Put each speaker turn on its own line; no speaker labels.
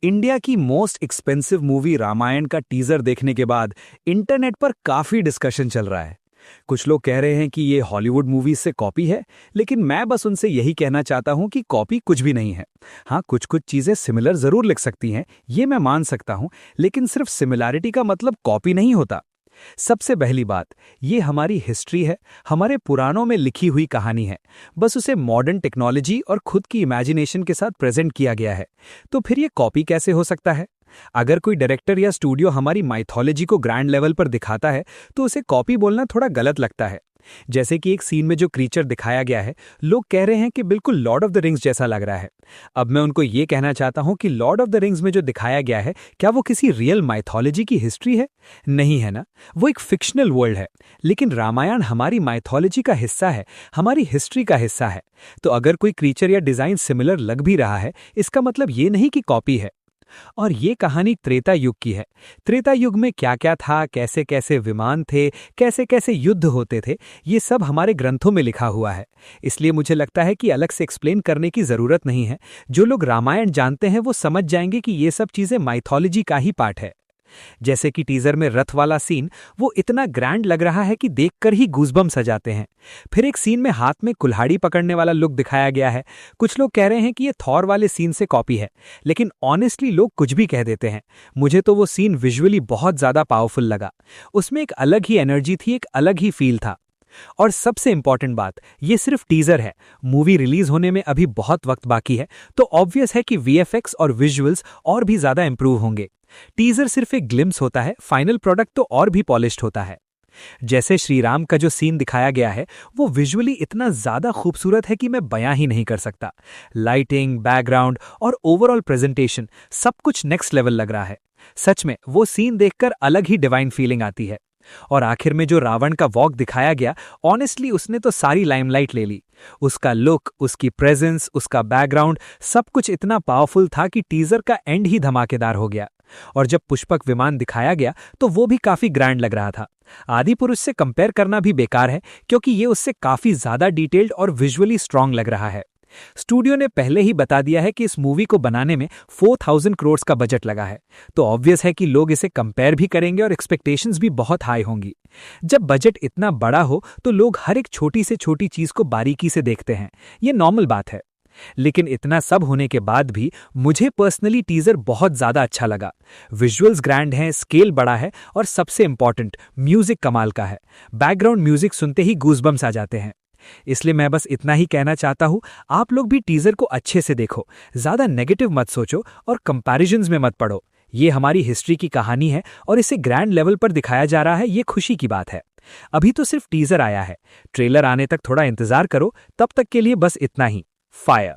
India की most expensive movie Ramayan का teaser देखने के बाद इंटरनेट पर काफी डिस्कशन चल रहा है। कुछ लोग कह रहे हैं कि ये हॉलीवुड मूवीज से कॉपी है, लेकिन मैं बस उनसे यही कहना चाहता हूं कि कॉपी कुछ भी नहीं है। हाँ, कुछ कुछ चीजें सिमिलर जरूर लिख सकती हैं, ये मैं मान सकता हूं, लेकिन सिर्फ सिमिलैरिटी का मतलब कॉपी नहीं होता। सबसे पहली बात, ये हमारी हिस्ट्री है, हमारे पुराणों में लिखी हुई कहानी है। बस उसे मॉडर्न टेक्नोलॉजी और खुद की इमेजिनेशन के साथ प्रेजेंट किया गया है। तो फिर ये कॉपी कैसे हो सकता है? अगर कोई डायरेक्टर या स्टूडियो हमारी माइथोलॉजी को ग्रैंड लेवल पर दिखाता है, तो उसे कॉपी बोलना थोड़ा गलत लगता है। जैसे कि एक सीन में जो क्रीचर दिखाया गया है, लोग कह रहे हैं कि बिल्कुल लॉर्ड ऑफ द रिंग्स जैसा लग रहा है। अब मैं उनको ये कहना चाहता हूं कि लॉर्ड ऑफ द रिंग्स में जो दिखाया गया है, क्या वो किसी रियल माइथोलॉजी की हिस्ट्री है? नहीं है ना, वो एक फिक्शनल वर्ल्ड है। लेकिन रामायण हमारी माइथोलॉजी का हिस्सा है, हमारी हिस्ट्री का हिस्सा है। तो अगर कोई क्रीचर या डिजाइन सिमिलर लग भी रहा है, इसका मतलब ये नहीं कि कॉपी है। और ये कहानी त्रेता युग की है। त्रेता युग में क्या क्या था, कैसे कैसे विमान थे, कैसे कैसे युद्ध होते थे, ये सब हमारे ग्रंथों में लिखा हुआ है। इसलिए मुझे लगता है कि अलग से एक्सप्लेन करने की जरूरत नहीं है। जो लोग रामायण जानते हैं वो समझ जाएंगे कि ये सब चीजें माइथोलॉजी का ही पार्ट है। जैसे कि टीजर में रथ वाला सीन, वो इतना ग्रैंड लग रहा है कि देखकर ही गूज़बम्स आ जाते हैं। फिर एक सीन में हाथ में कुल्हाड़ी पकड़ने वाला लुक दिखाया गया है। कुछ लोग कह रहे हैं कि ये थॉर वाले सीन से कॉपी है, लेकिन ऑनेस्टली लोग कुछ भी कह देते हैं। मुझे तो वो सीन विजुअली बहुत ज्यादा पावरफुल लगा। उसमें एक अलग ही एनर्जी थी, एक अलग ही फील था। और सबसे इंपॉर्टेंट बात, ये सिर्फ टीजर है। मूवी रिलीज होने में अभी बहुत वक्त बाकी है, तो ऑब्वियस है कि वीएफएक्स और विजुअल्स और भी ज्यादा इंप्रूव होंगे। टीजर सिर्फ एक ग्लिम्स होता है, फाइनल प्रोडक्ट तो और भी पॉलिश्ड होता है। जैसे श्री राम का जो सीन दिखाया गया है, वो विजुअली इतना ज्यादा खूबसूरत है कि मैं बयां ही नहीं कर सकता। लाइटिंग, बैकग्राउंड और ओवरऑल प्रेजेंटेशन, सब कुछ नेक्स्ट लेवल लग रहा है। सच में वो सीन देखकर अलग ही डिवाइन फीलिंग आती है। और आखिर में जो रावण का वॉक दिखाया गया, ऑनेस्टली उसने तो सारी लाइमलाइट ले ली। उसका लुक, उसकी प्रेजेंस, उसका बैकग्राउंड, सब कुछ इतना पावरफुल था कि टीजर का एंड ही धमाकेदार हो गया। और जब पुष्पक विमान दिखाया गया, तो वो भी काफी ग्रैंड लग रहा था। आदि पुरुष से कंपेयर करना भी बेकार है, क्योंकि ये उससे काफी ज्यादा डिटेल्ड और विजुअली स्ट्रांग लग रहा है। स्टूडियो ने पहले ही बता दिया है कि इस मूवी को बनाने में 4000 करोड़ का बजट लगा है, तो ऑब्वियस है कि लोग इसे कंपेयर भी करेंगे और एक्सपेक्टेशंस भी बहुत हाई होंगी। जब बजट इतना बड़ा हो, तो लोग हर एक छोटी से छोटी चीज को बारीकी से देखते हैं, ये नॉर्मल बात है। लेकिन इतना सब होने के बाद भी मुझे पर्सनली टीजर बहुत ज्यादा अच्छा लगा। विजुअल्स ग्रैंड हैं, स्केल बड़ा है और सबसे इंपॉर्टेंट, म्यूजिक कमाल का है। बैकग्राउंड म्यूजिक सुनते ही गूज़बम्स आ जाते हैं। इसलिए मैं बस इतना ही कहना चाहता हूं, आप लोग भी टीजर को अच्छे से देखो, ज्यादा नेगेटिव मत सोचो और कंपैरिजंस में मत पड़ो। ये हमारी हिस्ट्री की कहानी है और इसे ग्रैंड लेवल पर दिखाया जा रहा है, ये खुशी की बात है। अभी तो सिर्फ टीजर आया है, ट्रेलर आने तक थोड़ा इंतजार करो। तब तक के लिए बस इतना ही। फायर।